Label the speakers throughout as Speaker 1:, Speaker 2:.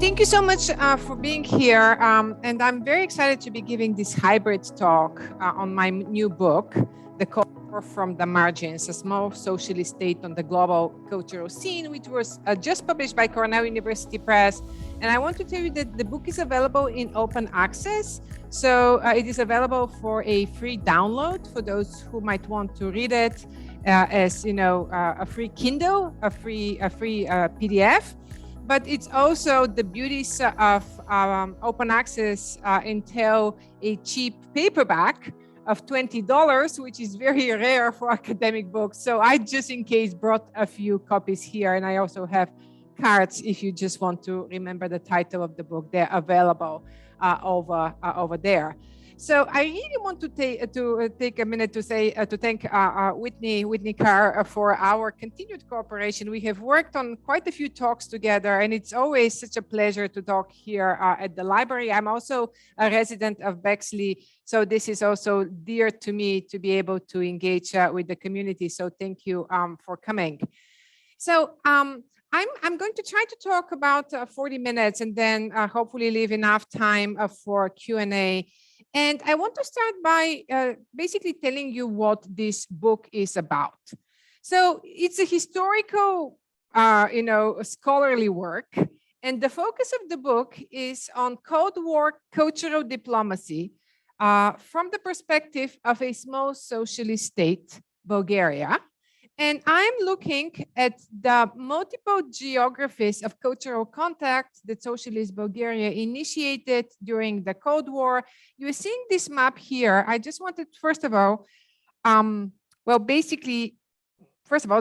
Speaker 1: thank you so much for being here. And I'm very excited to be giving this hybrid talk on my new book, The Culture from the Margins, a small socialist state on the global cultural scene, which was just published by Cornell University Press. And I want to tell you that the book is available in open access. So it is available for a free download for those who might want to read it as, a free Kindle, a free PDF. But it's also the beauties of open access entail a cheap paperback of $20, which is very rare for academic books. So I just in case brought a few copies here, and I also have cards if you just want to remember the title of the book. They're available over there. So I really want to take a minute to say to thank Whitney Carr for our continued cooperation. We have worked on quite a few talks together, and it's always such a pleasure to talk here at the library. I'm also a resident of Bexley, so this is also dear to me to be able to engage with the community. So thank you for coming. So I'm going to try to talk about 40 minutes and then hopefully leave enough time for Q&A. And I want to start by basically telling you what this book is about. So it's a historical, scholarly work. And the focus of the book is on Cold War cultural diplomacy from the perspective of a small socialist state, Bulgaria. And I'm looking at the multiple geographies of cultural contact that Socialist Bulgaria initiated during the Cold War. You're seeing this map here. I just wanted, first of all,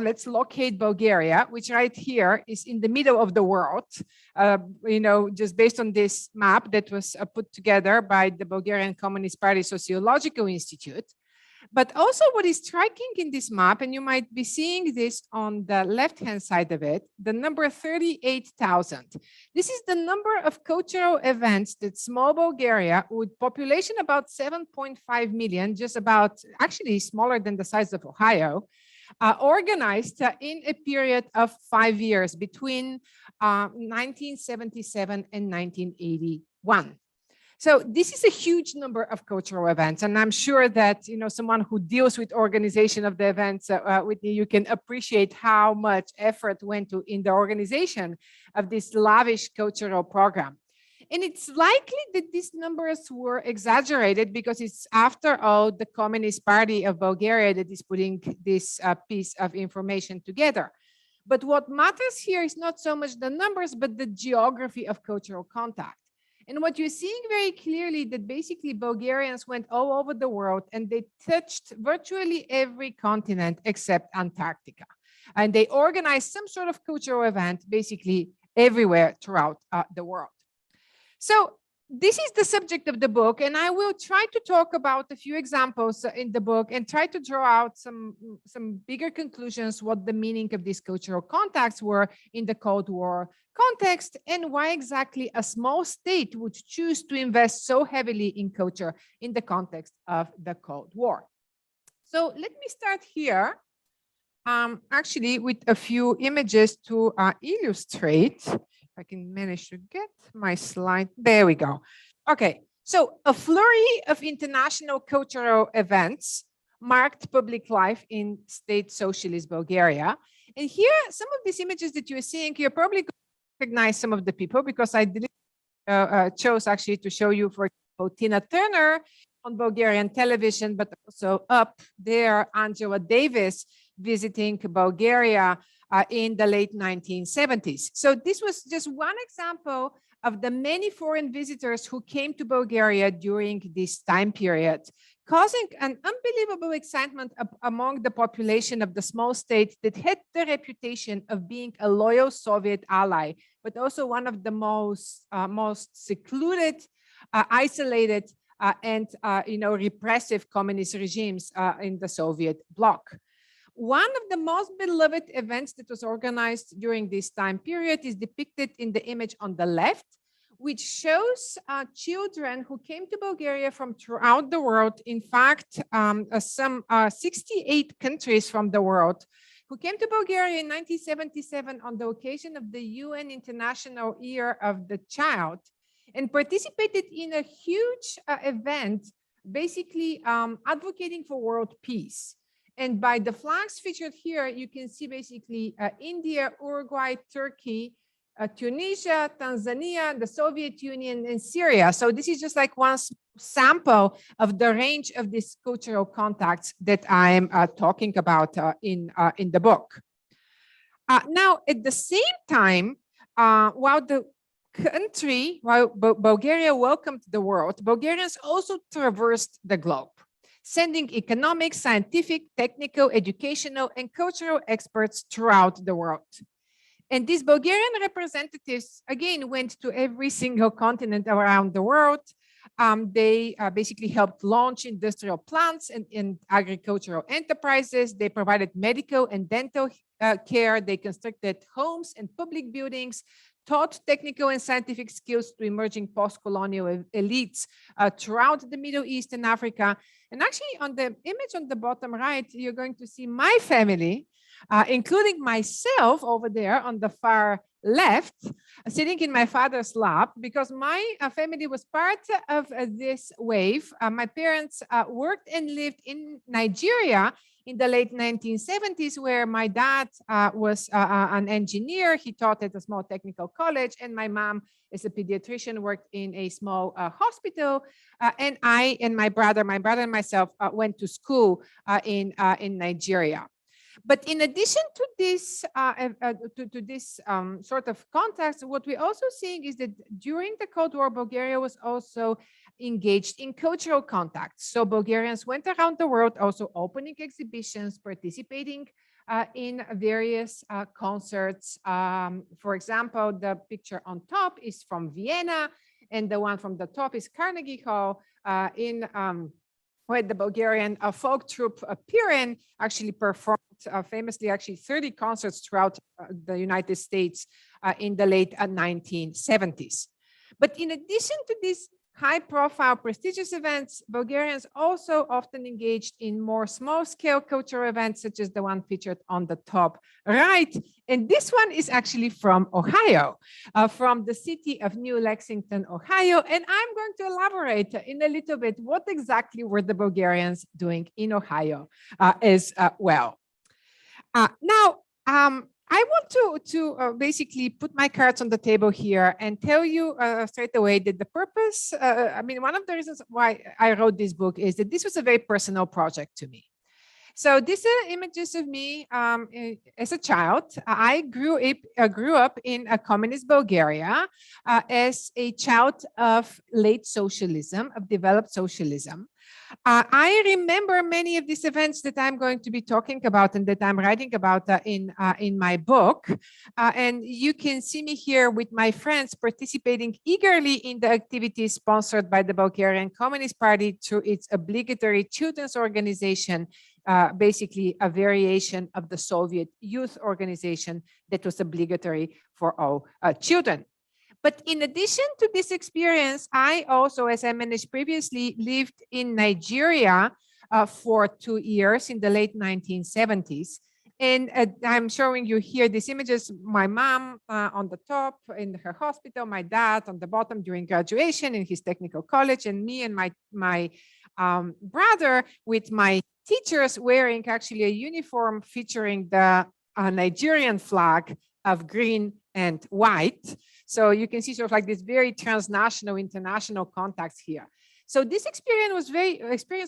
Speaker 1: let's locate Bulgaria, which right here is in the middle of the world, just based on this map that was put together by the Bulgarian Communist Party Sociological Institute. But also what is striking in this map, and you might be seeing this on the left-hand side of it, the number 38,000. This is the number of cultural events that small Bulgaria, with population about 7.5 million, just about actually smaller than the size of Ohio, organized in a period of 5 years between 1977 and 1981. So this is a huge number of cultural events, and I'm sure that someone who deals with organization of the events, Whitney, you can appreciate how much effort went in the organization of this lavish cultural program. And it's likely that these numbers were exaggerated because it's, after all, the Communist Party of Bulgaria that is putting this piece of information together. But what matters here is not so much the numbers, but the geography of cultural contact. And what you're seeing very clearly that basically Bulgarians went all over the world and they touched virtually every continent except Antarctica. And they organized some sort of cultural event basically everywhere throughout the world. So this is the subject of the book, and I will try to talk about a few examples in the book and try to draw out some bigger conclusions, what the meaning of these cultural contacts were in the Cold War context, and why exactly a small state would choose to invest so heavily in culture in the context of the Cold War. So let me start here, actually with a few images to illustrate. If I can manage to get my slide. There we go. Okay, so a flurry of international cultural events marked public life in state socialist Bulgaria. And here, some of these images that you're seeing, you're probably going to recognize some of the people because I chose actually to show you, for example, Tina Turner on Bulgarian television, but also up there, Angela Davis visiting Bulgaria in the late 1970s. So this was just one example of the many foreign visitors who came to Bulgaria during this time period, causing an unbelievable excitement among the population of the small state that had the reputation of being a loyal Soviet ally, but also one of the most secluded, isolated, and repressive communist regimes in the Soviet bloc. One of the most beloved events that was organized during this time period is depicted in the image on the left, which shows children who came to Bulgaria from throughout the world. In fact, some 68 countries from the world who came to Bulgaria in 1977 on the occasion of the UN International Year of the Child and participated in a huge event, basically advocating for world peace. And by the flags featured here, you can see basically India, Uruguay, Turkey, Tunisia, Tanzania, the Soviet Union, and Syria. So this is just like one sample of the range of these cultural contacts that I'm talking about in the book. Now, at the same time, while Bulgaria welcomed the world, Bulgarians also traversed the globe, sending economic, scientific, technical, educational, and cultural experts throughout the world. And these Bulgarian representatives, again, went to every single continent around the world. They basically helped launch industrial plants and agricultural enterprises. They provided medical and dental care. They constructed homes and public buildings, taught technical and scientific skills to emerging post-colonial elites throughout the Middle East and Africa. And actually, on the image on the bottom right, you're going to see my family, including myself over there on the far left, sitting in my father's lap, because my family was part of this wave. My parents worked and lived in Nigeria in the late 1970s, where my dad was an engineer. He taught at a small technical college, and my mom, as a pediatrician, worked in a small hospital. And I and my brother and myself went to school in Nigeria. But in addition to this, sort of context, what we're also seeing is that during the Cold War, Bulgaria was also engaged in cultural contacts. So Bulgarians went around the world also opening exhibitions, participating in various concerts. For example, the picture on top is from Vienna, and the one from the top is Carnegie Hall where the Bulgarian folk troupe Pirin actually performed famously 30 concerts throughout the United States in the late 1970s. But in addition to these high-profile prestigious events, Bulgarians also often engaged in more small-scale cultural events, such as the one featured on the top right. And this one is actually from Ohio, from the city of New Lexington, Ohio. And I'm going to elaborate in a little bit what exactly were the Bulgarians doing in Ohio as well. Now, I want to basically put my cards on the table here and tell you straight away that the purpose, one of the reasons why I wrote this book is that this was a very personal project to me. So these are images of me as a child. I grew up in a communist Bulgaria as a child of late socialism, of developed socialism. I remember many of these events that I'm going to be talking about and that I'm writing about in my book. And you can see me here with my friends participating eagerly in the activities sponsored by the Bulgarian Communist Party through its obligatory children's organization, basically a variation of the Soviet youth organization that was obligatory for all children. But in addition to this experience, I also, as I mentioned previously, lived in Nigeria for 2 years in the late 1970s. And I'm showing you here these images, my mom on the top in her hospital, my dad on the bottom during graduation in his technical college, and me and my brother with my teachers wearing actually a uniform featuring the Nigerian flag of green and white. So you can see sort of like this very transnational, international contacts here. So this experience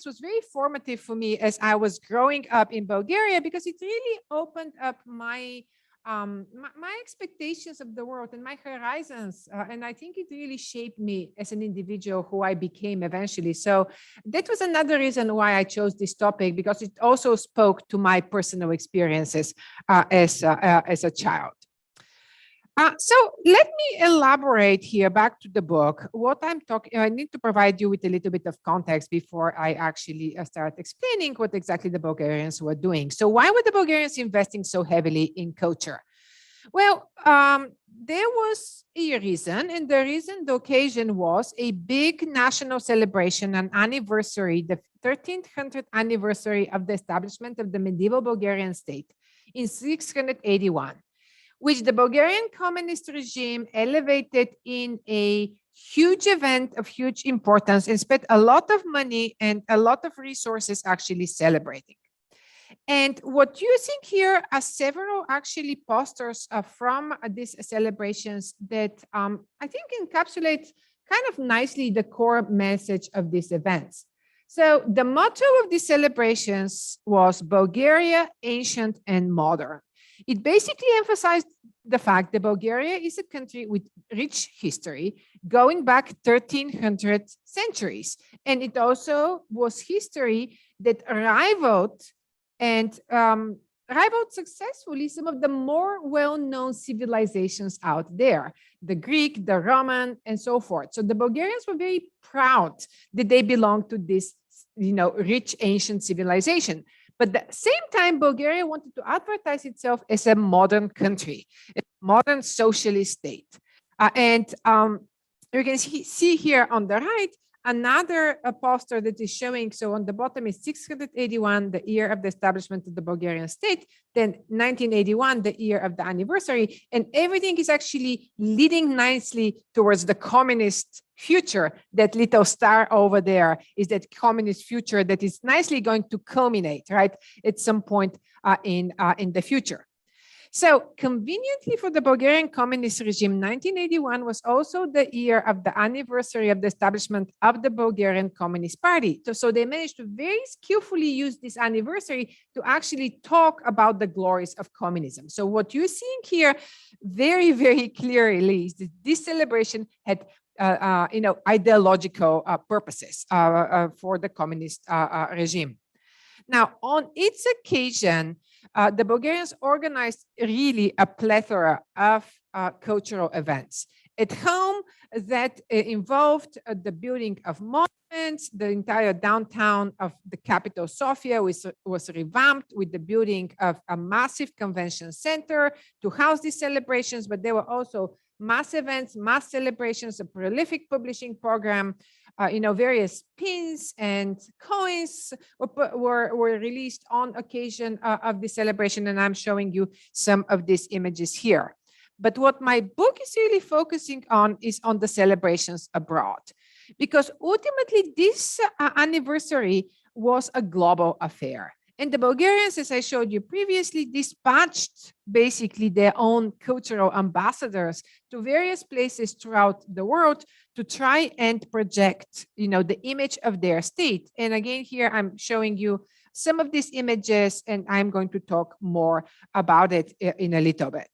Speaker 1: was very formative for me as I was growing up in Bulgaria, because it really opened up my expectations of the world and my horizons. And I think it really shaped me as an individual who I became eventually. So that was another reason why I chose this topic, because it also spoke to my personal experiences as a child. So let me elaborate here back to the book. What I'm talking, I need to provide you with a little bit of context before I actually start explaining what exactly the Bulgarians were doing. So why were the Bulgarians investing so heavily in culture? Well, there was a reason, and the occasion was a big national celebration, an anniversary, the 1300th anniversary of the establishment of the medieval Bulgarian state in 681, which the Bulgarian communist regime elevated in a huge event of huge importance and spent a lot of money and a lot of resources actually celebrating. And what you see here are several actually posters from these celebrations that I think encapsulate kind of nicely the core message of these events. So the motto of these celebrations was Bulgaria, ancient and modern. It basically emphasized the fact that Bulgaria is a country with rich history going back 1300 centuries. And it also was history that rivaled successfully some of the more well-known civilizations out there, the Greek, the Roman, and so forth. So the Bulgarians were very proud that they belonged to this, rich ancient civilization. But at the same time, Bulgaria wanted to advertise itself as a modern country, a modern socialist state. You can see here on the right, another poster that is showing, so on the bottom is 681, the year of the establishment of the Bulgarian state, then 1981, the year of the anniversary, and everything is actually leading nicely towards the communist future. That little star over there is that communist future that is nicely going to culminate, right, at some point in the future. So conveniently for the Bulgarian communist regime, 1981 was also the year of the anniversary of the establishment of the Bulgarian Communist Party. So they managed to very skillfully use this anniversary to actually talk about the glories of communism. So what you're seeing here very, very clearly is that this celebration had ideological purposes for the communist regime. Now, on its occasion, the Bulgarians organized really a plethora of cultural events. At home, that involved the building of monuments. The entire downtown of the capital, Sofia, was revamped with the building of a massive convention center to house these celebrations, but there were also mass events, mass celebrations, a prolific publishing program, various pins and coins were released on occasion of the celebration, and I'm showing you some of these images here. But what my book is really focusing on is on the celebrations abroad, because ultimately this anniversary was a global affair. And the Bulgarians, as I showed you previously, dispatched basically their own cultural ambassadors to various places throughout the world to try and project, the image of their state. And again, here I'm showing you some of these images, and I'm going to talk more about it in a little bit.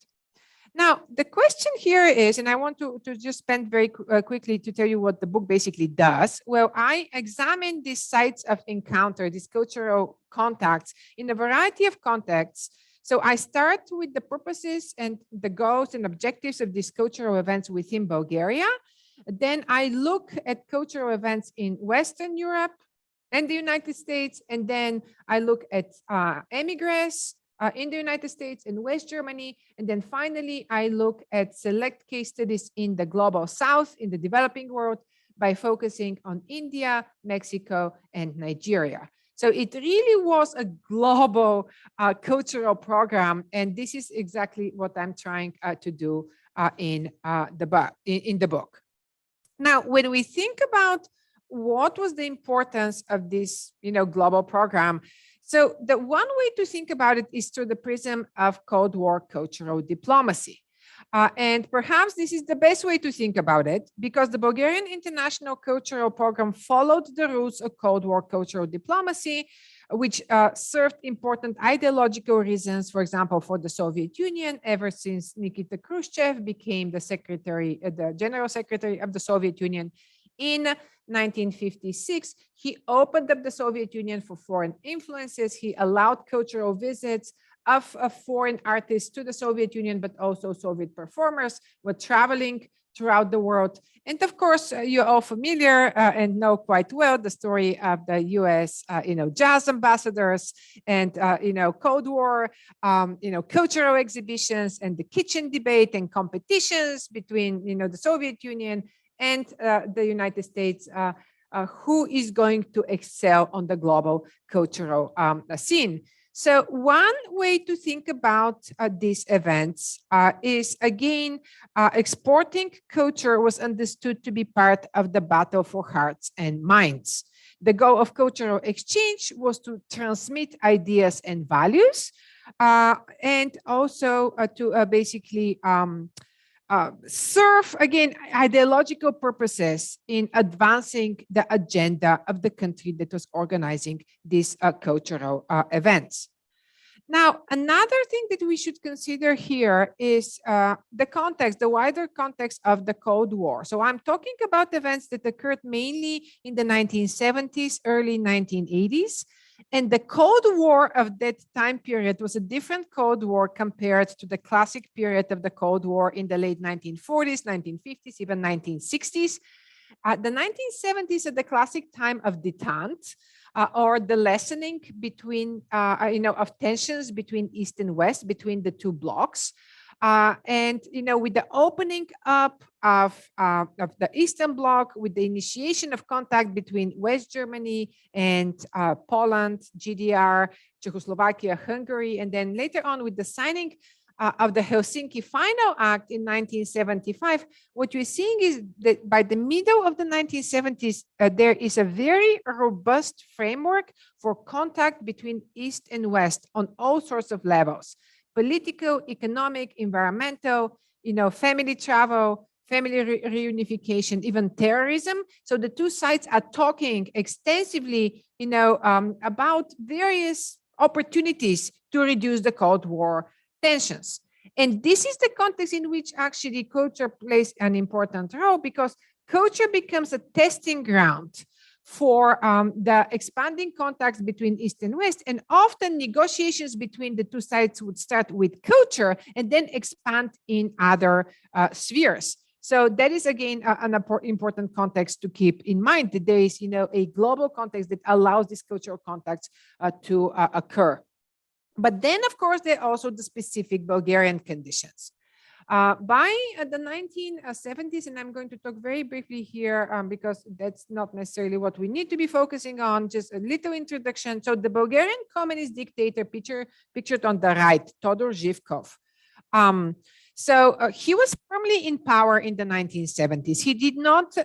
Speaker 1: Now, the question here is, and I want to just spend very quickly to tell you what the book basically does. Well, I examine these sites of encounter, these cultural contacts in a variety of contexts. So I start with the purposes and the goals and objectives of these cultural events within Bulgaria. Then I look at cultural events in Western Europe and the United States. And then I look at emigres in the United States and West Germany. And then finally, I look at select case studies in the global South, in the developing world, by focusing on India, Mexico, and Nigeria. So it really was a global cultural program. And this is exactly what I'm trying to do in the book. Now, when we think about what was the importance of this, global program, so the one way to think about it is through the prism of Cold War cultural diplomacy. And perhaps this is the best way to think about it, because the Bulgarian International Cultural Program followed the rules of Cold War cultural diplomacy, which served important ideological reasons, for example, for the Soviet Union, ever since Nikita Khrushchev became the General Secretary of the Soviet Union in 1956. He opened up the Soviet Union for foreign influences. He allowed cultural visits of foreign artists to the Soviet Union, but also Soviet performers were traveling throughout the world. And of course, you're all familiar and know quite well the story of the US, jazz ambassadors and, Cold War, cultural exhibitions and the kitchen debate and competitions between, the Soviet Union and the United States, who is going to excel on the global cultural scene. So one way to think about these events is, again, exporting culture was understood to be part of the battle for hearts and minds. The goal of cultural exchange was to transmit ideas and values, and also to basically serve, again, ideological purposes in advancing the agenda of the country that was organizing these cultural events. Now, another thing that we should consider here is the context, the wider context of the Cold War. So I'm talking about events that occurred mainly in the 1970s, early 1980s. And the Cold War of that time period was a different Cold War compared to the classic period of the Cold War in the late 1940s, 1950s, even 1960s. The 1970s are the classic time of détente, or the lessening between, of tensions between East and West, between the two blocs. And, with the opening up of the Eastern Bloc, with the initiation of contact between West Germany and Poland, GDR, Czechoslovakia, Hungary, and then later on with the signing of the Helsinki Final Act in 1975, what we're seeing is that by the middle of the 1970s, there is a very robust framework for contact between East and West on all sorts of levels: political, economic, environmental, family travel, family reunification, even terrorism. So the two sides are talking extensively, about various opportunities to reduce the Cold War tensions. And this is the context in which actually culture plays an important role, because culture becomes a testing ground for the expanding contacts between East and West. And often negotiations between the two sides would start with culture and then expand in other spheres. So that is, again, an important context to keep in mind, that there is, a global context that allows these cultural contacts to occur. But then, of course, there are also the specific Bulgarian conditions. By the 1970s, and I'm going to talk very briefly here because that's not necessarily what we need to be focusing on, just a little introduction. So the Bulgarian communist dictator pictured on the right, Theodora Zivkova. He was firmly in power in the 1970s. He did not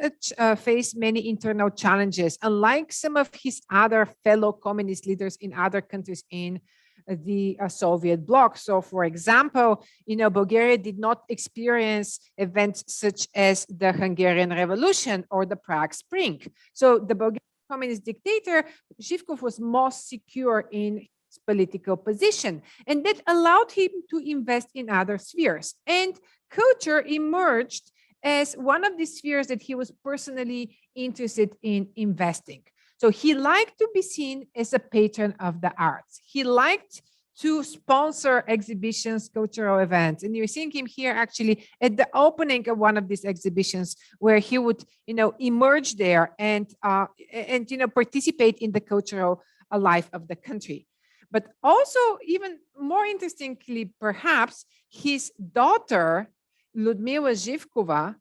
Speaker 1: face many internal challenges, unlike some of his other fellow communist leaders in other countries in the Soviet bloc. So, for example, Bulgaria did not experience events such as the Hungarian Revolution or the Prague Spring. So the Bulgarian communist dictator, Zhivkov, was most secure in his political position, and that allowed him to invest in other spheres. And culture emerged as one of the spheres that he was personally interested in investing. So he liked to be seen as a patron of the arts. He liked to sponsor exhibitions, cultural events. And you're seeing him here actually at the opening of one of these exhibitions, where he would, emerge there and participate in the cultural life of the country. But also, even more interestingly, perhaps, his daughter, Ludmilla Zivkova,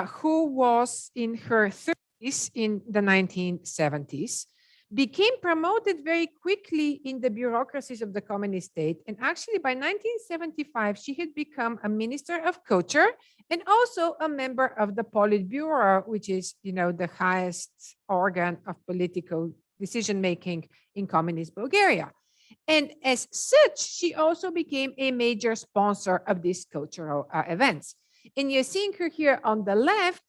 Speaker 1: who was in her 30s in the 1970s, became promoted very quickly in the bureaucracies of the communist state. And actually, by 1975, she had become a minister of culture and also a member of the Politburo, which is, the highest organ of political decision-making in communist Bulgaria. And as such, she also became a major sponsor of these cultural events. And you're seeing her here on the left,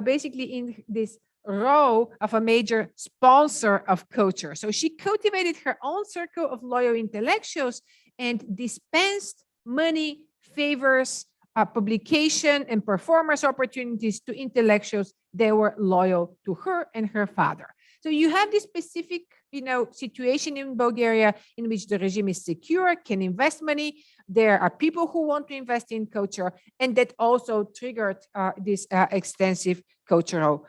Speaker 1: basically in this row of a major sponsor of culture. So she cultivated her own circle of loyal intellectuals and dispensed money, favors, publication, and performance opportunities to intellectuals that were loyal to her and her father. So you have this specific, situation in Bulgaria in which the regime is secure, can invest money. There are people who want to invest in culture, and that also triggered this extensive cultural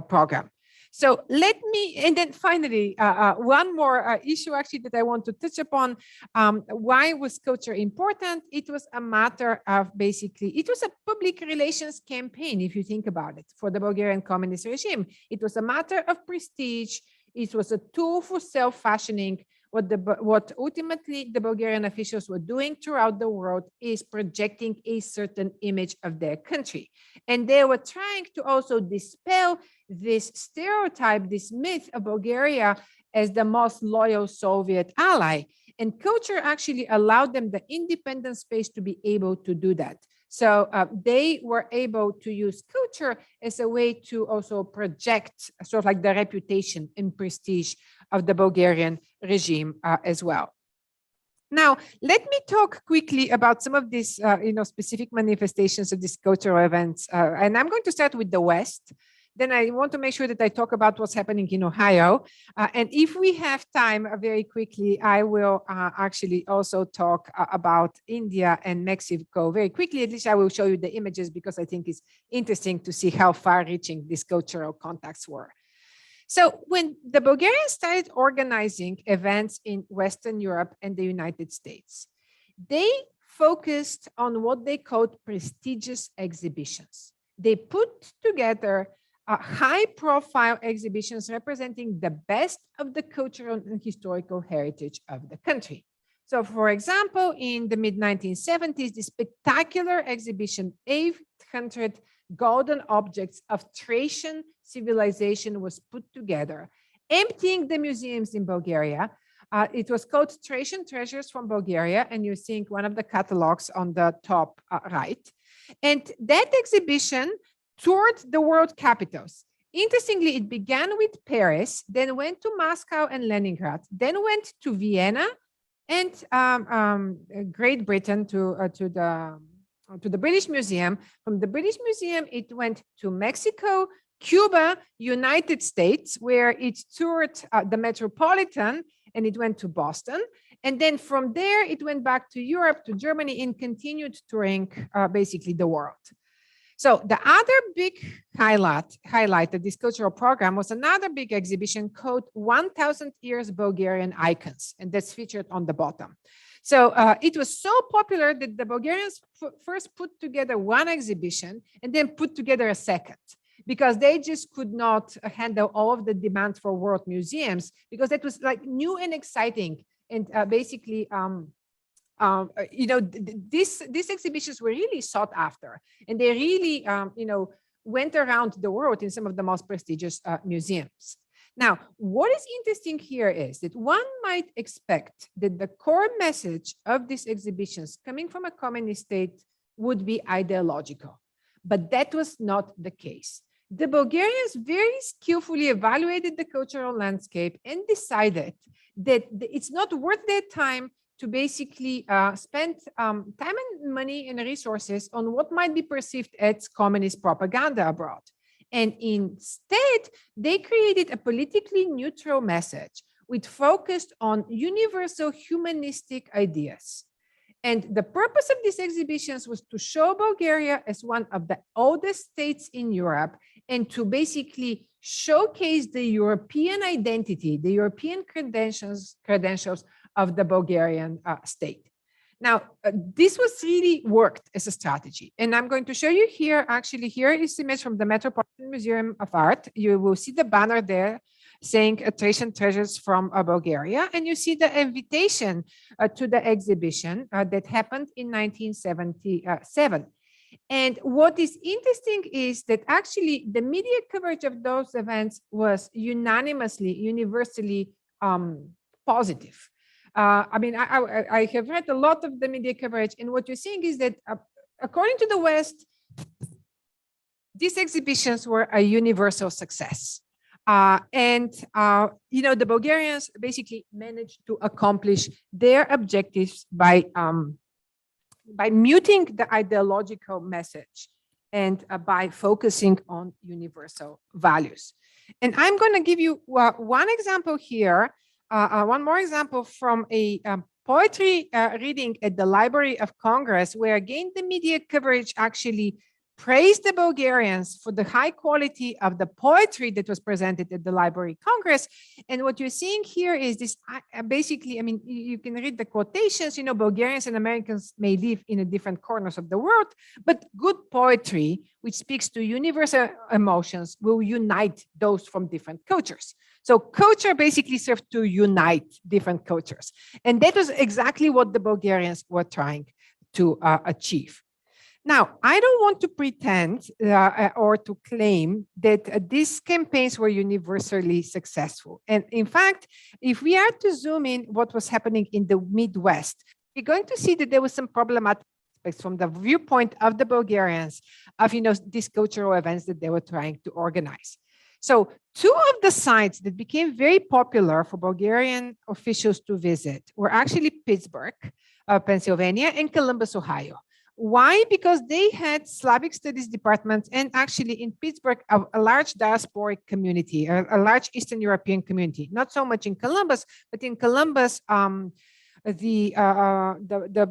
Speaker 1: program. So and then finally, one more issue actually that I want to touch upon. Why was culture important? It was a matter of it was a public relations campaign, if you think about it, for the Bulgarian communist regime. It was a matter of prestige. It was a tool for self-fashioning. what ultimately the Bulgarian officials were doing throughout the world is projecting a certain image of their country. And they were trying to also dispel this stereotype, this myth of Bulgaria as the most loyal Soviet ally. And culture actually allowed them the independent space to be able to do that. So they were able to use culture as a way to also project sort of like the reputation and prestige of the Bulgarian regime as well. Now, let me talk quickly about some of these, specific manifestations of these cultural events. And I'm going to start with the West. Then I want to make sure that I talk about what's happening in Ohio. And if we have time very quickly, I will actually also talk about India and Mexico very quickly. At least I will show you the images because I think it's interesting to see how far-reaching these cultural contacts were. So when the Bulgarians started organizing events in Western Europe and the United States, they focused on what they called prestigious exhibitions. They put together high-profile exhibitions representing the best of the cultural and historical heritage of the country. So, for example, in the mid-1970s, the spectacular exhibition, 800 golden objects of Thracian civilization was put together, emptying the museums in Bulgaria. It was called Thracian Treasures from Bulgaria, and you're seeing one of the catalogs on the top right. And that exhibition toured the world capitals. Interestingly, it began with Paris, then went to Moscow and Leningrad, then went to Vienna and Great Britain to the British Museum. From the British Museum, it went to Mexico, Cuba, United States, where it toured the Metropolitan, and it went to Boston. And then from there, it went back to Europe, to Germany, and continued touring basically the world. So the other big highlight of this cultural program was another big exhibition called 1000 Years Bulgarian Icons, and that's featured on the bottom. So it was so popular that the Bulgarians first put together one exhibition and then put together a second, because they just could not handle all of the demands for world museums, because that was like new and exciting. And basically, these exhibitions were really sought after, and they really, went around the world in some of the most prestigious museums. Now, what is interesting here is that one might expect that the core message of these exhibitions coming from a communist state would be ideological, but that was not the case. The Bulgarians very skillfully evaluated the cultural landscape and decided that it's not worth their time to basically spend time and money and resources on what might be perceived as communist propaganda abroad. And instead, they created a politically neutral message which focused on universal humanistic ideas. And the purpose of these exhibitions was to show Bulgaria as one of the oldest states in Europe, and to basically showcase the European identity, the European credentials of the Bulgarian state. Now, this was really worked as a strategy. And I'm going to show you here, actually, here is the image from the Metropolitan Museum of Art. You will see the banner there saying Thracian Treasures from Bulgaria. And you see the invitation to the exhibition that happened in 1977. And what is interesting is that actually the media coverage of those events was universally positive. I have read a lot of the media coverage, and what you're seeing is that according to the West, these exhibitions were a universal success. The Bulgarians basically managed to accomplish their objectives by muting the ideological message and by focusing on universal values. And I'm going to give you one example here. One more example from a poetry reading at the Library of Congress, where again the media coverage actually praised the Bulgarians for the high quality of the poetry that was presented at the Library Congress. And what you're seeing here is this, basically, I mean, you can read the quotations, you know, Bulgarians and Americans may live in different corners of the world, but good poetry, which speaks to universal emotions, will unite those from different cultures. So culture basically served to unite different cultures. And that was exactly what the Bulgarians were trying to achieve. Now, I don't want to pretend or to claim that these campaigns were universally successful. And in fact, if we are to zoom in what was happening in the Midwest, we're going to see that there was some problematic aspects from the viewpoint of the Bulgarians of, you know, these cultural events that they were trying to organize. So two of the sites that became very popular for Bulgarian officials to visit were actually Pittsburgh, Pennsylvania, and Columbus, Ohio. Why? Because they had Slavic studies departments, and actually in Pittsburgh, a large diasporic community, a large Eastern European community. Not so much in Columbus, but in Columbus, the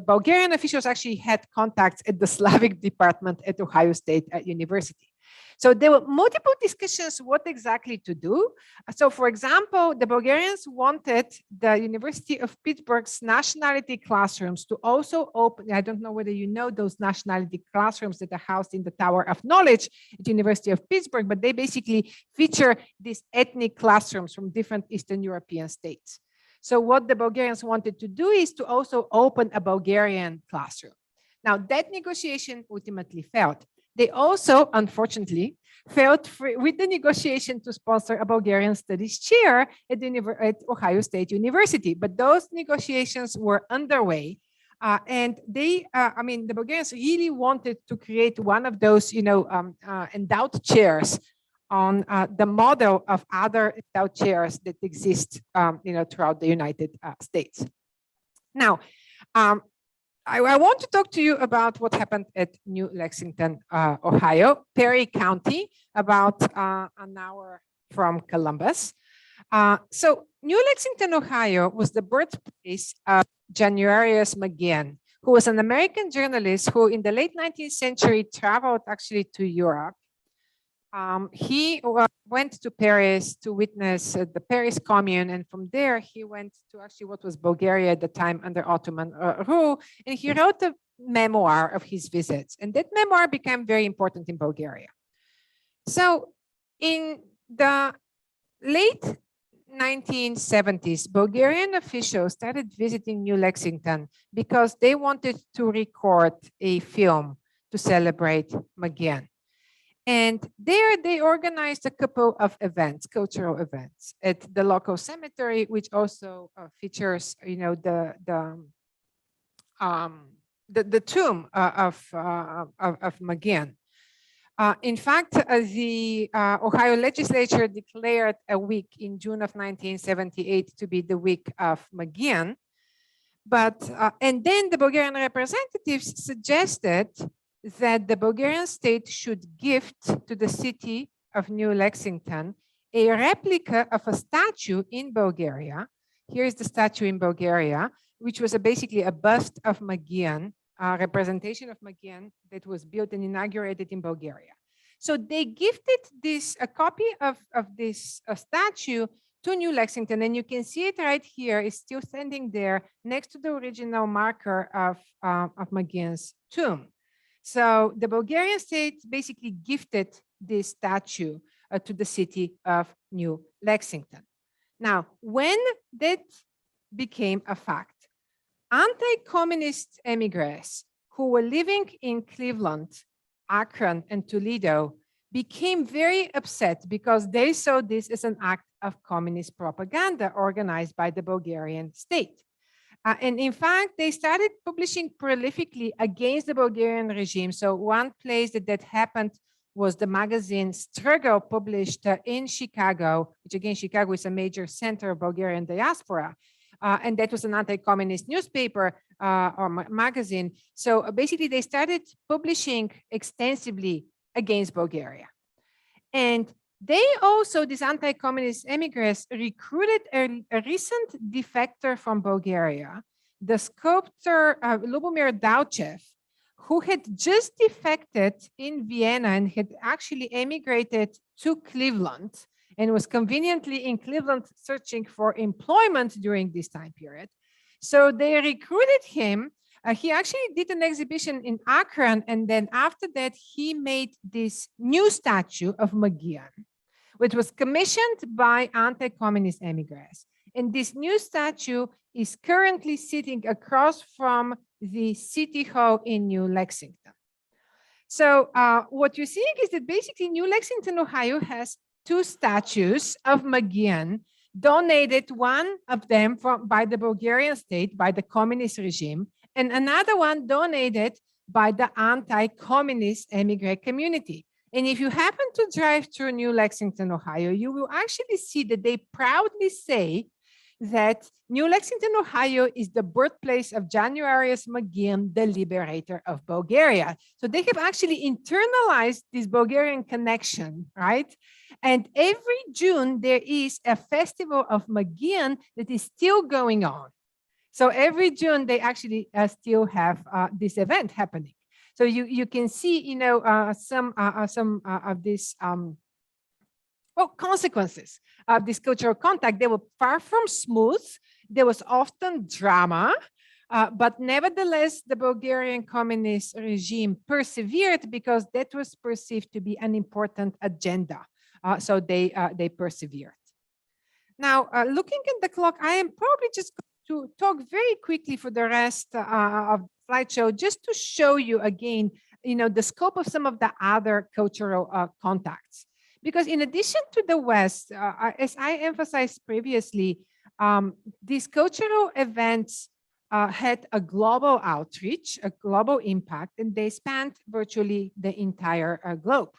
Speaker 1: Bulgarian officials actually had contacts at the Slavic department at Ohio State University. So there were multiple discussions what exactly to do. So for example, the Bulgarians wanted the University of Pittsburgh's nationality classrooms to also open, I don't know whether you know those nationality classrooms that are housed in the Tower of Knowledge at the University of Pittsburgh, but they basically feature these ethnic classrooms from different Eastern European states. So what the Bulgarians wanted to do is to also open a Bulgarian classroom. Now that negotiation ultimately failed. They also, unfortunately, failed with the negotiation to sponsor a Bulgarian studies chair at Ohio State University. But those negotiations were underway. And they, I mean, the Bulgarians really wanted to create one of those, you know, endowed chairs on the model of other endowed chairs that exist, you know, throughout the United States. Now, I want to talk to you about what happened at New Lexington, Ohio, Perry County, about an hour from Columbus. So New Lexington, Ohio was the birthplace of Januarius McGinn, who was an American journalist who in the late 19th century traveled actually to Europe. He went to Paris to witness the Paris Commune, and from there he went to actually what was Bulgaria at the time under Ottoman rule, and he wrote a memoir of his visits, and that memoir became very important in Bulgaria. So in the late 1970s, Bulgarian officials started visiting New Lexington because they wanted to record a film to celebrate McGinn. And there they organized a couple of events, cultural events at the local cemetery, which also features, you know, the tomb of McGinn. In fact, the Ohio legislature declared a week in June of 1978 to be the week of McGinn. But, and then the Bulgarian representatives suggested that the Bulgarian state should gift to the city of New Lexington a replica of a statue in Bulgaria. Here's the statue in Bulgaria, which was basically a bust of McGinn, a representation of McGinn that was built and inaugurated in Bulgaria. So they gifted this, a copy of this statue to New Lexington, and you can see it right here. It's still standing there next to the original marker of McGinn's tomb. So the Bulgarian state basically gifted this statue to the city of New Lexington. Now, when that became a fact, anti-communist emigres who were living in Cleveland, Akron, and Toledo became very upset because they saw this as an act of communist propaganda organized by the Bulgarian state. And in fact, they started publishing prolifically against the Bulgarian regime. So one place that happened was the magazine Struggle, published in Chicago, which again, Chicago is a major center of Bulgarian diaspora. And that was an anti-communist newspaper or magazine. So basically they started publishing extensively against Bulgaria. And they also, these anti-communist emigres, recruited a recent defector from Bulgaria, the sculptor Lubomir Dauchev, who had just defected in Vienna and had actually emigrated to Cleveland and was conveniently in Cleveland searching for employment during this time period. So they recruited him. He actually did an exhibition in Akron, and then after that, he made this new statue of Magian, which was commissioned by anti-communist emigres. And this new statue is currently sitting across from the City Hall in New Lexington. So what you're seeing is that basically New Lexington, Ohio has two statues of Magian, donated, one of them by the Bulgarian state, by the communist regime, and another one donated by the anti-communist emigre community. And if you happen to drive through New Lexington, Ohio, you will actually see that they proudly say that New Lexington, Ohio is the birthplace of Januarius Magian, the liberator of Bulgaria. So they have actually internalized this Bulgarian connection, right? And every June, there is a festival of Magian that is still going on. So every June, they actually still have this event happening. So you can see, you know, some of these consequences of this cultural contact. They were far from smooth. There was often drama, but nevertheless, the Bulgarian communist regime persevered because that was perceived to be an important agenda. So they persevered. Now, looking at the clock, I am probably just going to talk very quickly for the rest of the slideshow, just to show you again, you know, the scope of some of the other cultural contacts. Because in addition to the West, as I emphasized previously, these cultural events had a global outreach, a global impact, and they spanned virtually the entire globe.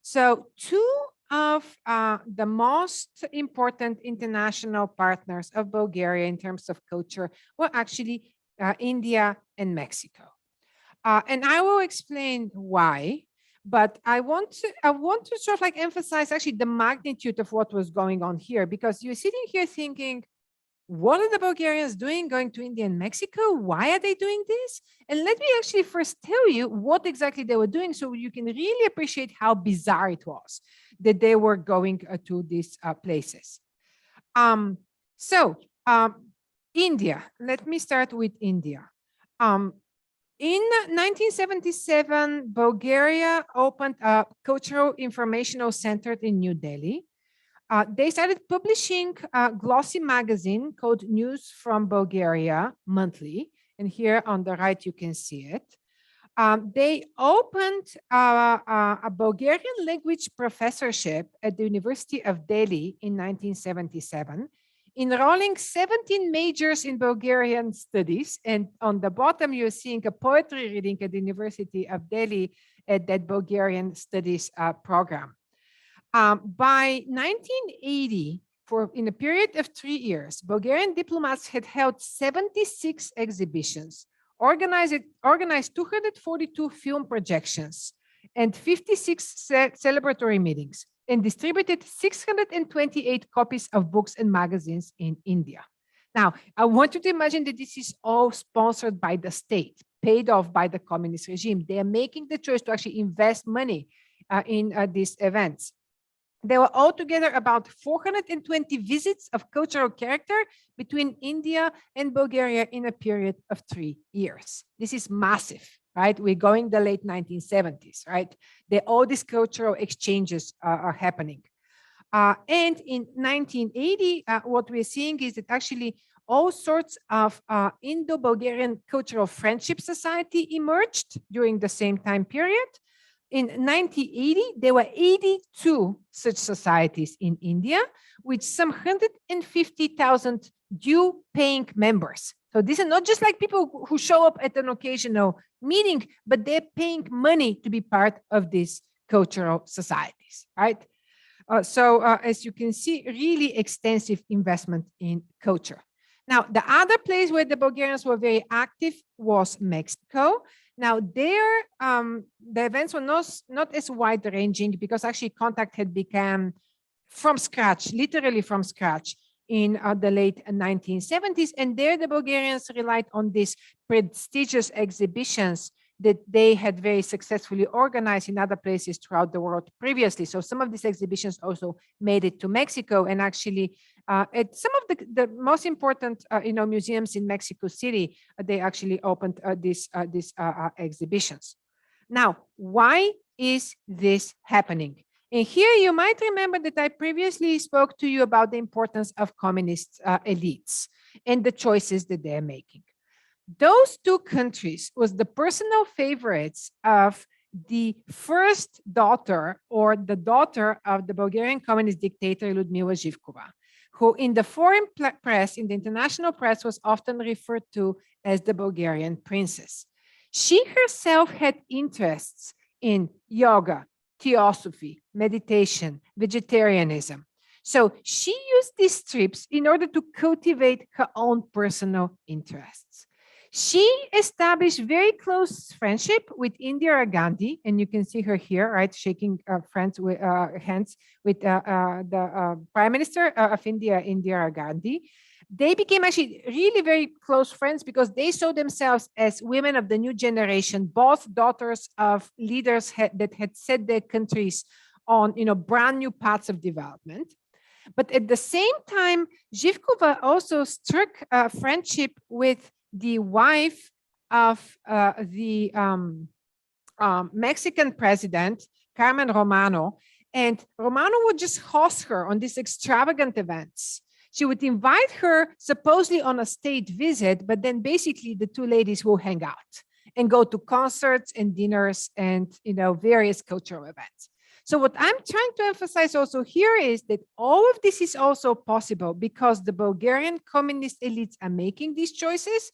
Speaker 1: So two of the most important international partners of Bulgaria in terms of culture were actually India and Mexico. And I will explain why. But I want to sort of like emphasize actually the magnitude of what was going on here, because you're sitting here thinking, what are the Bulgarians doing going to India and Mexico? Why are they doing this? And let me actually first tell you what exactly they were doing so you can really appreciate how bizarre it was that they were going to these places. India, let me start with India. In 1977, Bulgaria opened a cultural informational center in New Delhi. They started publishing a glossy magazine called News from Bulgaria monthly. And here on the right, you can see it. They opened a Bulgarian language professorship at the University of Delhi in 1977, enrolling 17 majors in Bulgarian studies. And on the bottom, you're seeing a poetry reading at the University of Delhi at that Bulgarian studies program. By 1980, in a period of 3 years, Bulgarian diplomats had held 76 exhibitions, organized 242 film projections, and 56 celebratory meetings, and distributed 628 copies of books and magazines in India. Now, I want you to imagine that this is all sponsored by the state, paid off by the communist regime. They are making the choice to actually invest money in these events. There were altogether about 420 visits of cultural character between India and Bulgaria in a period of 3 years. This is massive, right? We're going the late 1970s, right? All these cultural exchanges are happening. And in 1980, what we're seeing is that actually all sorts of Indo-Bulgarian Cultural Friendship Society emerged during the same time period. In 1980, there were 82 such societies in India, with some 150,000 due-paying members. So these are not just like people who show up at an occasional meeting, but they're paying money to be part of these cultural societies, right? As you can see, really extensive investment in culture. Now, the other place where the Bulgarians were very active was Mexico. Now, there, the events were not as wide-ranging because actually contact had begun from scratch, literally from scratch, in the late 1970s. And there, the Bulgarians relied on these prestigious exhibitions that they had very successfully organized in other places throughout the world previously. So some of these exhibitions also made it to Mexico, and actually at some of the most important museums in Mexico City, they actually opened these exhibitions. Now, why is this happening? And here you might remember that I previously spoke to you about the importance of communist elites and the choices that they're making. Those two countries was the personal favorites of the first daughter or the daughter of the Bulgarian communist dictator Ludmilla Zivkova, who in the foreign press, in the international press, was often referred to as the Bulgarian princess. She herself had interests in yoga, theosophy, meditation, vegetarianism. So she used these trips in order to cultivate her own personal interests. She established very close friendship with Indira Gandhi, and you can see her here, right, shaking hands with the Prime Minister of India, Indira Gandhi. They became actually really very close friends because they saw themselves as women of the new generation, both daughters of leaders that had set their countries on brand new paths of development. But at the same time, Zhivkova also struck a friendship with the wife of the Mexican president, Carmen Romano, and Romano would just host her on these extravagant events. She would invite her supposedly on a state visit, but then basically the two ladies will hang out and go to concerts and dinners and various cultural events. So what I'm trying to emphasize also here is that all of this is also possible because the Bulgarian communist elites are making these choices.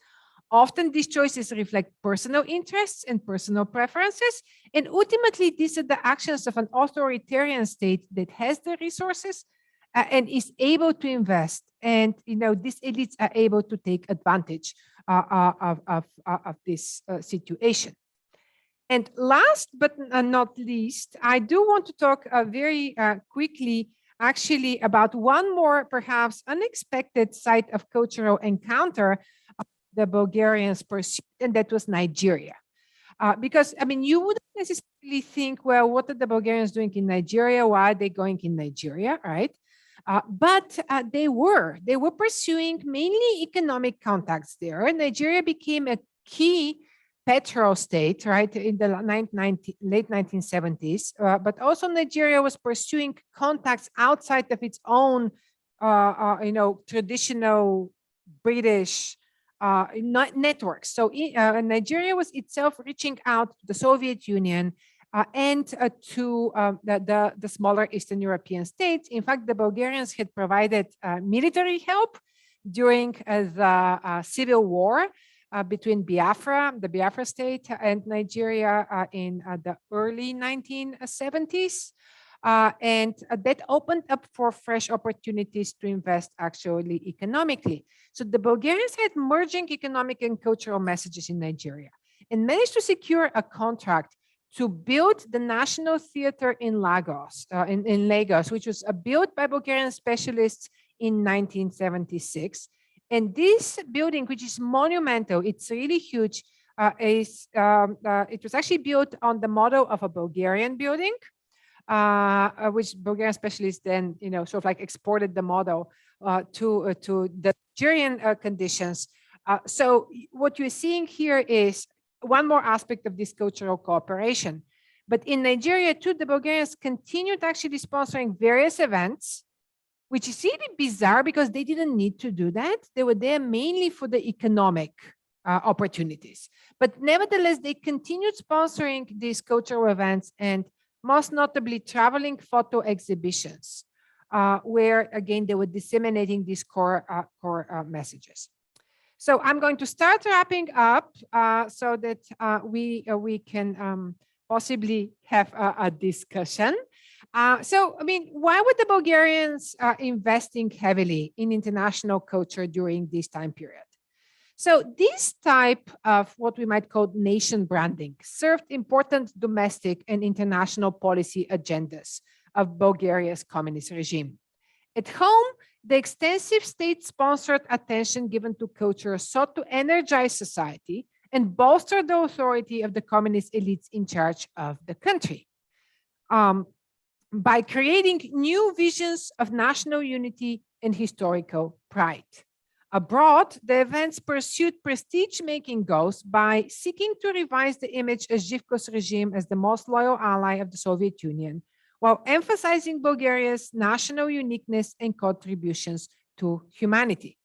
Speaker 1: Often these choices reflect personal interests and personal preferences. And ultimately, these are the actions of an authoritarian state that has the resources and is able to invest. And, these elites are able to take advantage of this situation. And last but not least, I do want to talk very quickly actually about one more perhaps unexpected site of cultural encounter the Bulgarians pursued, and that was Nigeria. Because, you wouldn't necessarily think, well, what are the Bulgarians doing in Nigeria? Why are they going in Nigeria, right? But they were pursuing mainly economic contacts there. Nigeria became a key petrol state, right, in the late 1970s. But also Nigeria was pursuing contacts outside of its own, traditional British networks. So Nigeria was itself reaching out to the Soviet Union and to the smaller Eastern European states. In fact, the Bulgarians had provided military help during the civil war between Biafra, the Biafra state, and Nigeria in the early 1970s. And that opened up for fresh opportunities to invest actually economically. So the Bulgarians had merging economic and cultural messages in Nigeria and managed to secure a contract to build the National Theater in Lagos, which was built by Bulgarian specialists in 1976. And this building, which is monumental, it's really huge, it was actually built on the model of a Bulgarian building, which Bulgarian specialists then, sort of like exported the model to the Nigerian conditions. So what you're seeing here is one more aspect of this cultural cooperation. But in Nigeria too, the Bulgarians continued actually sponsoring various events, which is really bizarre because they didn't need to do that. They were there mainly for the economic opportunities. But nevertheless, they continued sponsoring these cultural events and most notably traveling photo exhibitions, where again, they were disseminating these core messages. So I'm going to start wrapping up so that we can possibly have a discussion. Why were the Bulgarians investing heavily in international culture during this time period? So this type of what we might call nation branding served important domestic and international policy agendas of Bulgaria's communist regime. At home, the extensive state-sponsored attention given to culture sought to energize society and bolster the authority of the communist elites in charge of the country. By creating new visions of national unity and historical pride. Abroad, the events pursued prestige-making goals by seeking to revise the image of Zhivkov's regime as the most loyal ally of the Soviet Union, while emphasizing Bulgaria's national uniqueness and contributions to humanity.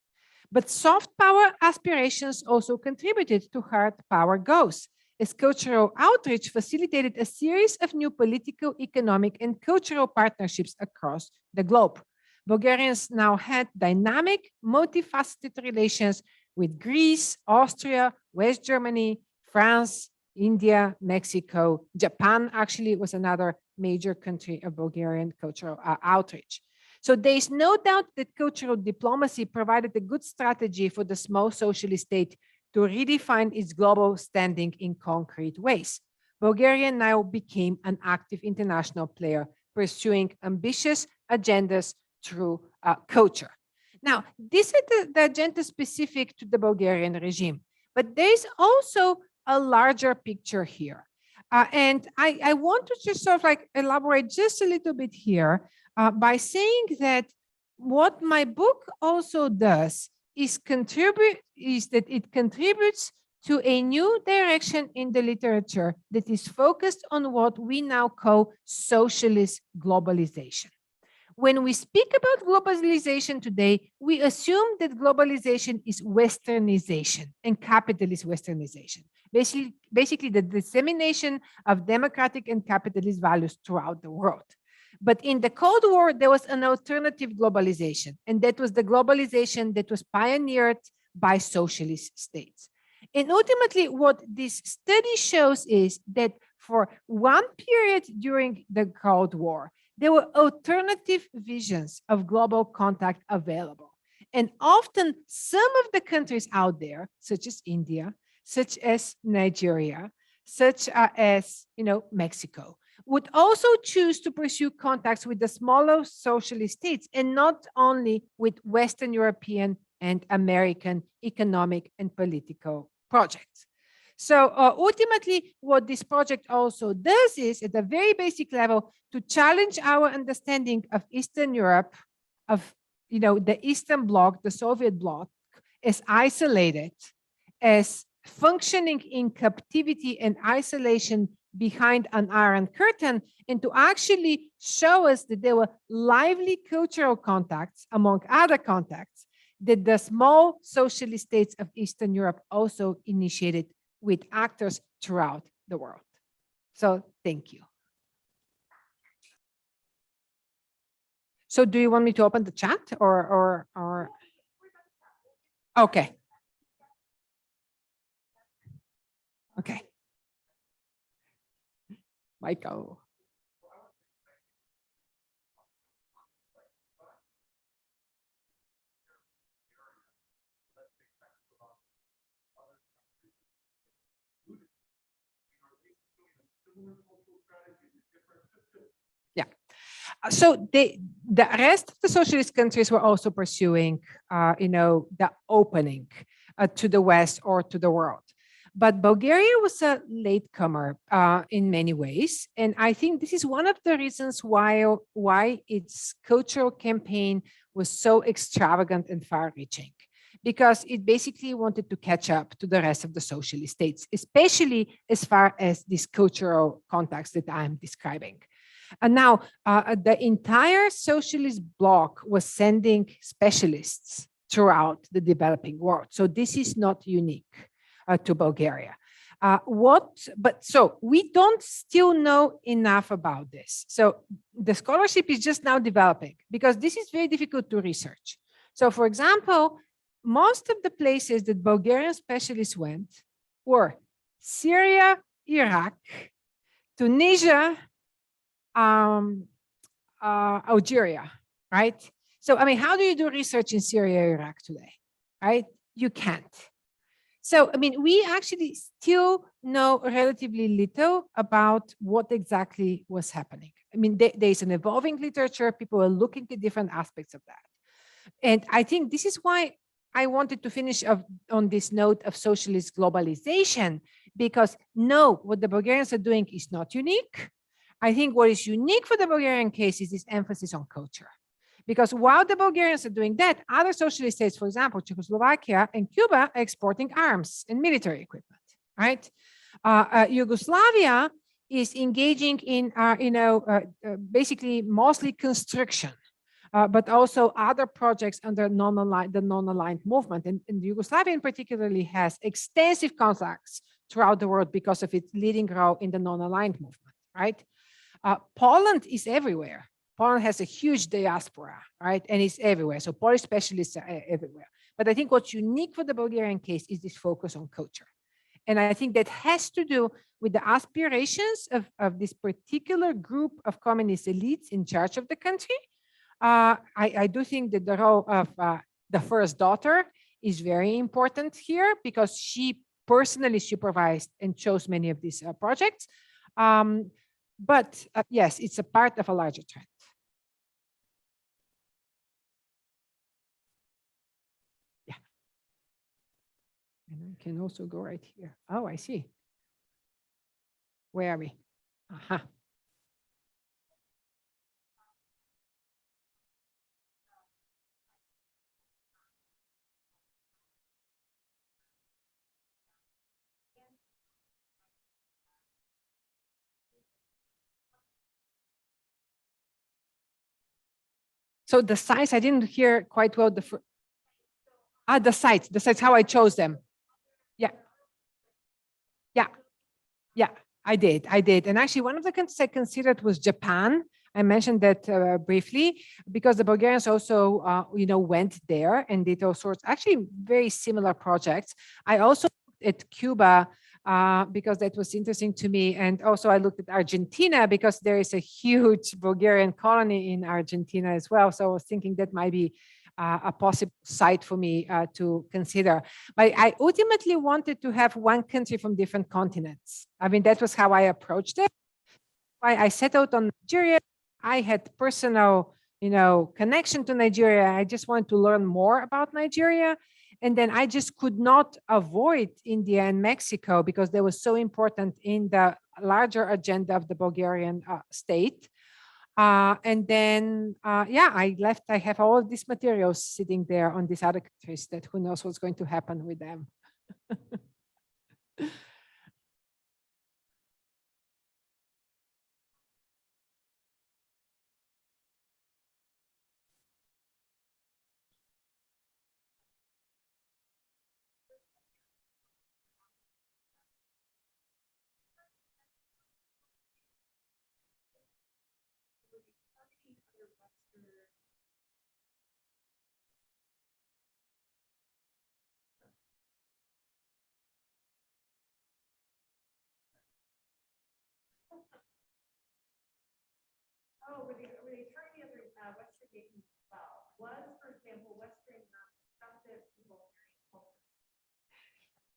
Speaker 1: But soft power aspirations also contributed to hard power goals, as cultural outreach facilitated a series of new political, economic, and cultural partnerships across the globe. Bulgarians now had dynamic, multifaceted relations with Greece, Austria, West Germany, France, India, Mexico. Japan actually was another major country of Bulgarian cultural outreach. So there's no doubt that cultural diplomacy provided a good strategy for the small socialist state to redefine its global standing in concrete ways. Bulgaria now became an active international player, pursuing ambitious agendas through culture. Now, this is the agenda specific to the Bulgarian regime, but there's also a larger picture here. And I want to just sort of like elaborate just a little bit here by saying that what my book also does is that it contributes to a new direction in the literature that is focused on what we now call socialist globalization. When we speak about globalization today, we assume that globalization is westernization and capitalist westernization. Basically the dissemination of democratic and capitalist values throughout the world. But in the Cold War, there was an alternative globalization, and that was the globalization that was pioneered by socialist states. And ultimately, what this study shows is that for one period during the Cold War, there were alternative visions of global contact available. And often some of the countries out there, such as India, such as Nigeria, such as Mexico, would also choose to pursue contacts with the smaller socialist states and not only with Western European and American economic and political projects. So ultimately, what this project also does is, at a very basic level, to challenge our understanding of Eastern Europe, of the Eastern Bloc, the Soviet Bloc, as isolated, as functioning in captivity and isolation behind an Iron Curtain, and to actually show us that there were lively cultural contacts, among other contacts, that the small socialist states of Eastern Europe also initiated with actors throughout the world. So thank you. So do you want me to open the chat or? Okay. Okay. Michael. Yeah. So the rest of the socialist countries were also pursuing, the opening to the West or to the world. But Bulgaria was a latecomer in many ways. And I think this is one of the reasons why its cultural campaign was so extravagant and far-reaching, because it basically wanted to catch up to the rest of the socialist states, especially as far as these cultural contacts that I'm describing. And now the entire socialist bloc was sending specialists throughout the developing world. So this is not unique to Bulgaria. So we don't still know enough about this. So the scholarship is just now developing because this is very difficult to research. So for example, most of the places that Bulgarian specialists went were Syria, Iraq, Tunisia, Algeria, right? So, I mean, how do you do research in Syria, Iraq today, right? You can't. So, I mean, we actually still know relatively little about what exactly was happening. I mean, there's an evolving literature. People are looking at different aspects of that. And I think this is why I wanted to finish on this note of socialist globalization, because no, what the Bulgarians are doing is not unique. I think what is unique for the Bulgarian case is this emphasis on culture. Because while the Bulgarians are doing that, other socialist states, for example, Czechoslovakia and Cuba, are exporting arms and military equipment, right? Yugoslavia is engaging in, basically mostly construction, but also other projects under the non-aligned movement. And Yugoslavia in particularly has extensive contacts throughout the world because of its leading role in the non-aligned movement, right? Poland is everywhere. Poland has a huge diaspora, right? And it's everywhere. So Polish specialists are everywhere. But I think what's unique for the Bulgarian case is this focus on culture. And I think that has to do with the aspirations of this particular group of communist elites in charge of the country. I do think that the role of the first daughter is very important here, because she personally supervised and chose many of these projects. But yes, it's a part of a larger trend. Yeah. And I can also go right here. Oh, I see. Where are we? Aha. So the sites, I didn't hear quite well the sites, how I chose them. Yeah. Yeah, I did. And actually one of the countries I considered was Japan. I mentioned that briefly because the Bulgarians also, went there and did all sorts, actually very similar projects. I also looked at Cuba because that was interesting to me. And also I looked at Argentina because there is a huge Bulgarian colony in Argentina as well. So I was thinking that might be a possible site for me to consider. But I ultimately wanted to have one country from different continents. I mean, that was how I approached it. I set out on Nigeria. I had personal, connection to Nigeria. I just wanted to learn more about Nigeria. And then I just could not avoid India and Mexico because they were so important in the larger agenda of the Bulgarian state. And then, I left. I have all of these materials sitting there on these other countries that who knows what's going to happen with them.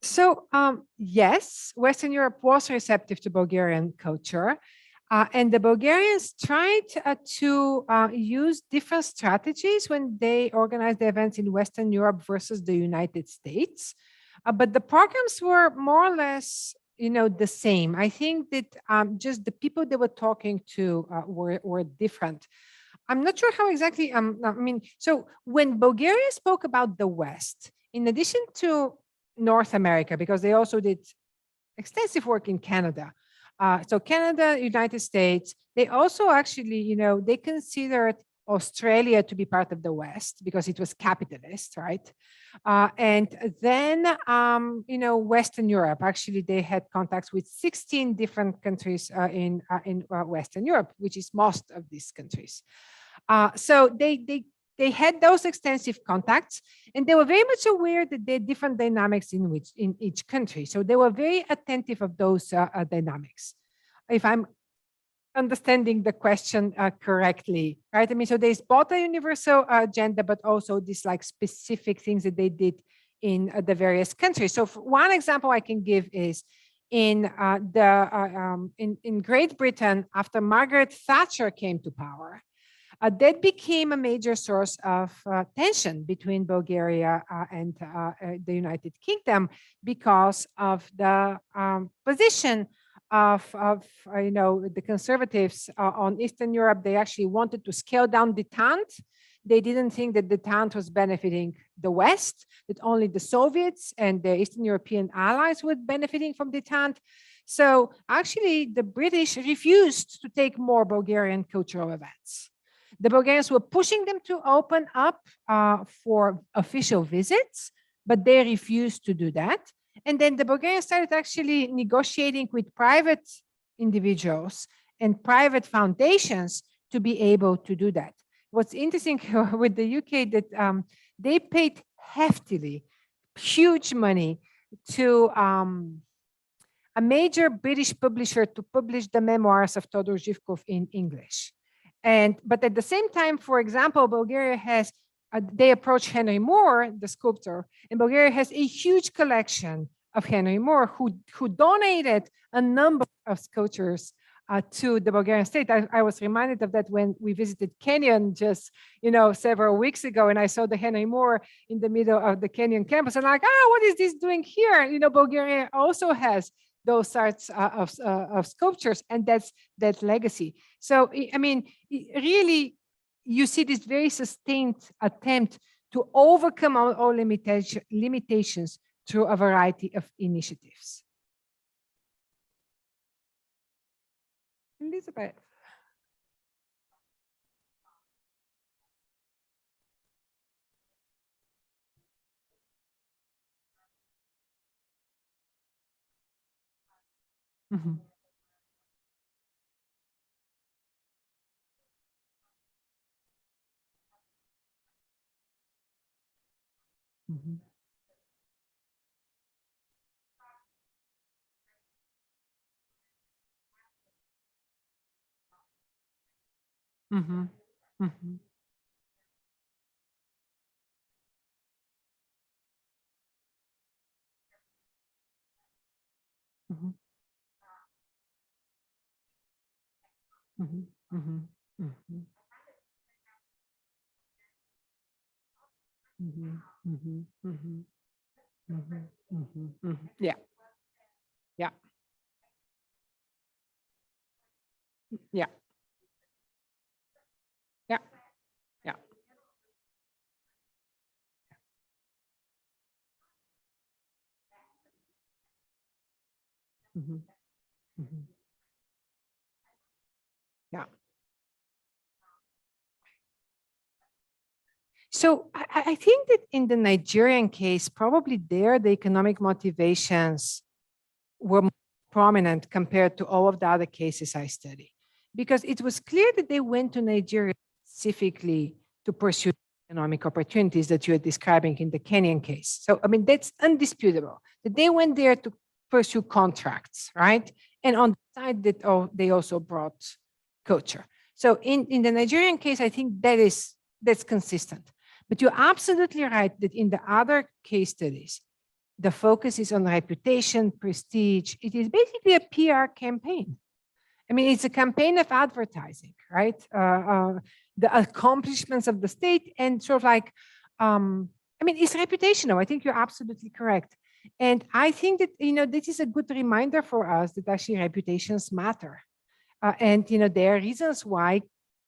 Speaker 1: So yes, Western Europe was receptive to Bulgarian culture. And the Bulgarians tried to use different strategies when they organized the events in Western Europe versus the United States. But the programs were more or less, the same. I think that just the people they were talking to were different. I'm not sure how exactly, so when Bulgaria spoke about the West, in addition to North America, because they also did extensive work in Canada. So Canada, United States, they also actually, they considered Australia to be part of the West because it was capitalist, right? And then, Western Europe, actually, they had contacts with 16 different countries in Western Europe, which is most of these countries. So they had those extensive contacts, and they were very much aware that there are different dynamics in each country. So they were very attentive of those dynamics. If I'm understanding the question correctly, right? I mean, so there's both a universal agenda, but also these like specific things that they did in the various countries. So one example I can give is in Great Britain, after Margaret Thatcher came to power, that became a major source of tension between Bulgaria and the United Kingdom because of the position of the conservatives on Eastern Europe. They actually wanted to scale down detente. They didn't think that detente was benefiting the West, that only the Soviets and the Eastern European allies were benefiting from detente. So actually, the British refused to take more Bulgarian cultural events. The Bulgarians were pushing them to open up for official visits, but they refused to do that. And then the Bulgarians started actually negotiating with private individuals and private foundations to be able to do that. What's interesting with the UK that they paid heftily, huge money to a major British publisher to publish the memoirs of Theodora Zivkova in English. But at the same time, for example, Bulgaria has, they approached Henry Moore, the sculptor, and Bulgaria has a huge collection of Henry Moore, who donated a number of sculptures to the Bulgarian state. I was reminded of that when we visited Kenyon just, several weeks ago, and I saw the Henry Moore in the middle of the Kenyon campus, and like, what is this doing here? Bulgaria also has those sorts of sculptures, and that's that legacy. So, I mean, really, you see this very sustained attempt to overcome all limitations through a variety of initiatives. Elizabeth. Mm-hmm. Mm-hmm. Mm-hmm. Mm-hmm. Mm-hmm. Mm-hmm. Mm-hmm. Mm-hmm. Mm-hmm. Mm-hmm. Mm-hmm. Mm-hmm. Mm-hmm. Yeah. Yeah. Yeah. Yeah. Yeah. Mm-hmm. Mm-hmm. Yeah. So I think that in the Nigerian case, probably there the economic motivations were more prominent compared to all of the other cases I studied, because it was clear that they went to Nigeria specifically to pursue economic opportunities that you are describing in the Kenyan case. So, I mean, that's undisputable that they went there to pursue contracts, right? And on the side that they also brought culture. So in the Nigerian case, I think that's consistent. But you're absolutely right that in the other case studies, the focus is on reputation, prestige. It is basically a PR campaign. I mean, it's a campaign of advertising, right? The accomplishments of the state and sort of like, I mean, it's reputational. I think you're absolutely correct. And I think that, this is a good reminder for us that actually reputations matter. And, there are reasons why,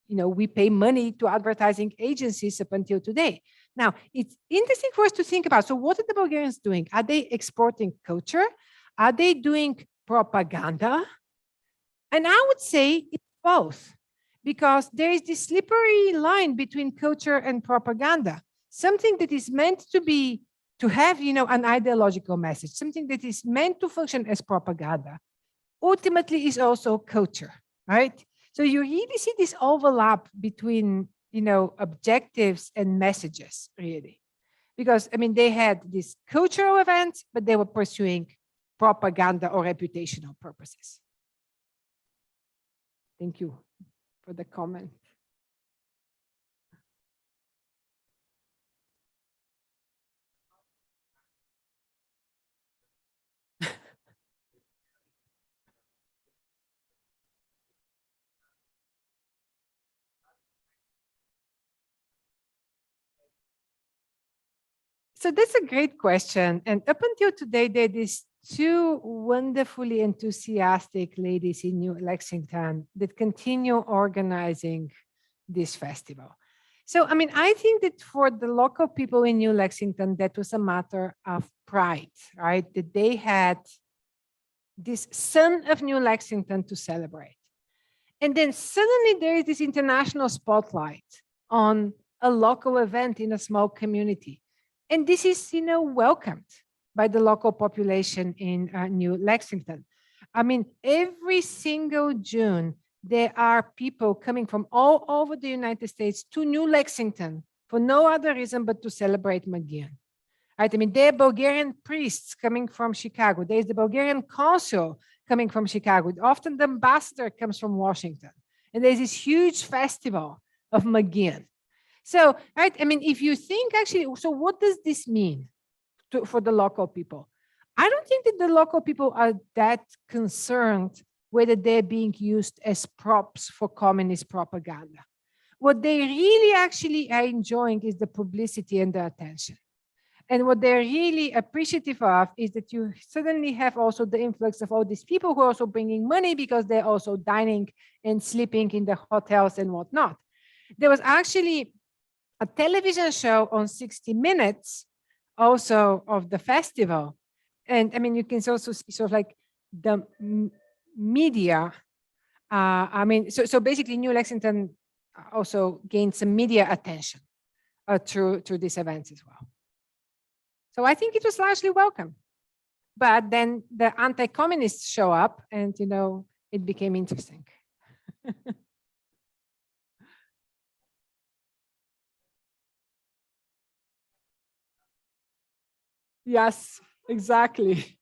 Speaker 1: we pay money to advertising agencies up until today. Now, it's interesting for us to think about. So what are the Bulgarians doing? Are they exporting culture? Are they doing propaganda? And I would say it's both, because there is this slippery line between culture and propaganda. Something that is meant to have, an ideological message, something that is meant to function as propaganda, ultimately is also culture, right? So you really see this overlap between, objectives and messages, really. Because, I mean, they had these cultural events, but they were pursuing propaganda or reputational purposes. Thank you for the comment. So that's a great question. And up until today, there is two wonderfully enthusiastic ladies in New Lexington that continue organizing this festival. So, I mean, I think that for the local people in New Lexington, that was a matter of pride, right? That they had this son of New Lexington to celebrate. And then suddenly there is this international spotlight on a local event in a small community. And this is, welcomed by the local population in New Lexington. I mean, every single June, there are people coming from all over the United States to New Lexington for no other reason but to celebrate Magian. Right? I mean, there are Bulgarian priests coming from Chicago. There's the Bulgarian consul coming from Chicago. Often the ambassador comes from Washington. And there's this huge festival of Magian. So, right, I mean, if you think actually, so what does this mean for the local people? I don't think that the local people are that concerned whether they're being used as props for communist propaganda. What they really actually are enjoying is the publicity and the attention. And what they're really appreciative of is that you suddenly have also the influx of all these people who are also bringing money because they're also dining and sleeping in the hotels and whatnot. There was actually a television show on 60 Minutes also of the festival. And I mean, you can also see sort of like the media. I mean, so basically New Lexington also gained some media attention through these events as well. So I think it was largely welcome. But then the anti-communists show up and, it became interesting. Yes, exactly.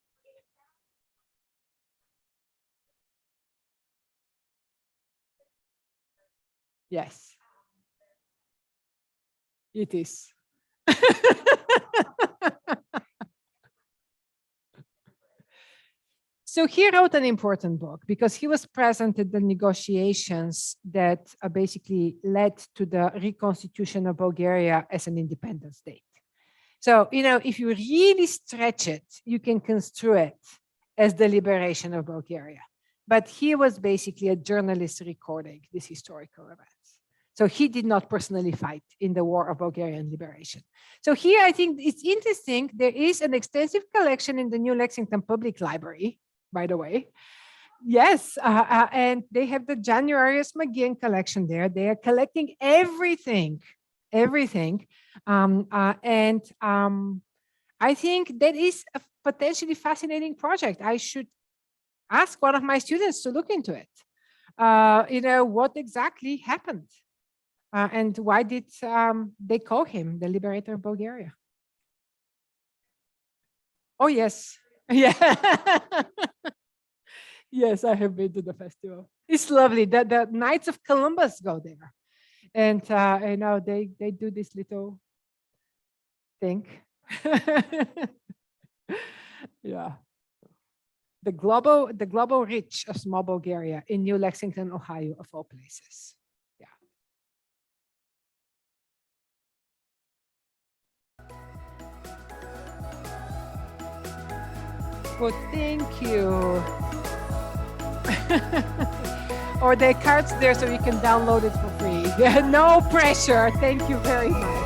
Speaker 1: Yes, it is. So he wrote an important book because he was present at the negotiations that basically led to the reconstitution of Bulgaria as an independent state. So, if you really stretch it, you can construe it as the liberation of Bulgaria. But he was basically a journalist recording these historical events. So he did not personally fight in the war of Bulgarian liberation. So here, I think it's interesting. There is an extensive collection in the New Lexington Public Library, by the way. Yes, and they have the Januarius Magian collection there. They are collecting everything. I think that is a potentially fascinating project. I should ask one of my students to look into it. What exactly happened? And why did they call him the liberator of Bulgaria? Oh, yes. Yeah. Yes, I have been to the festival. It's lovely. The Knights of Columbus go there. And, they do this little thing. Yeah. The global reach of small Bulgaria in New Lexington, Ohio, of all places. Yeah. Well, thank you. Or the cards there so you can download it for free. No pressure. Thank you very much.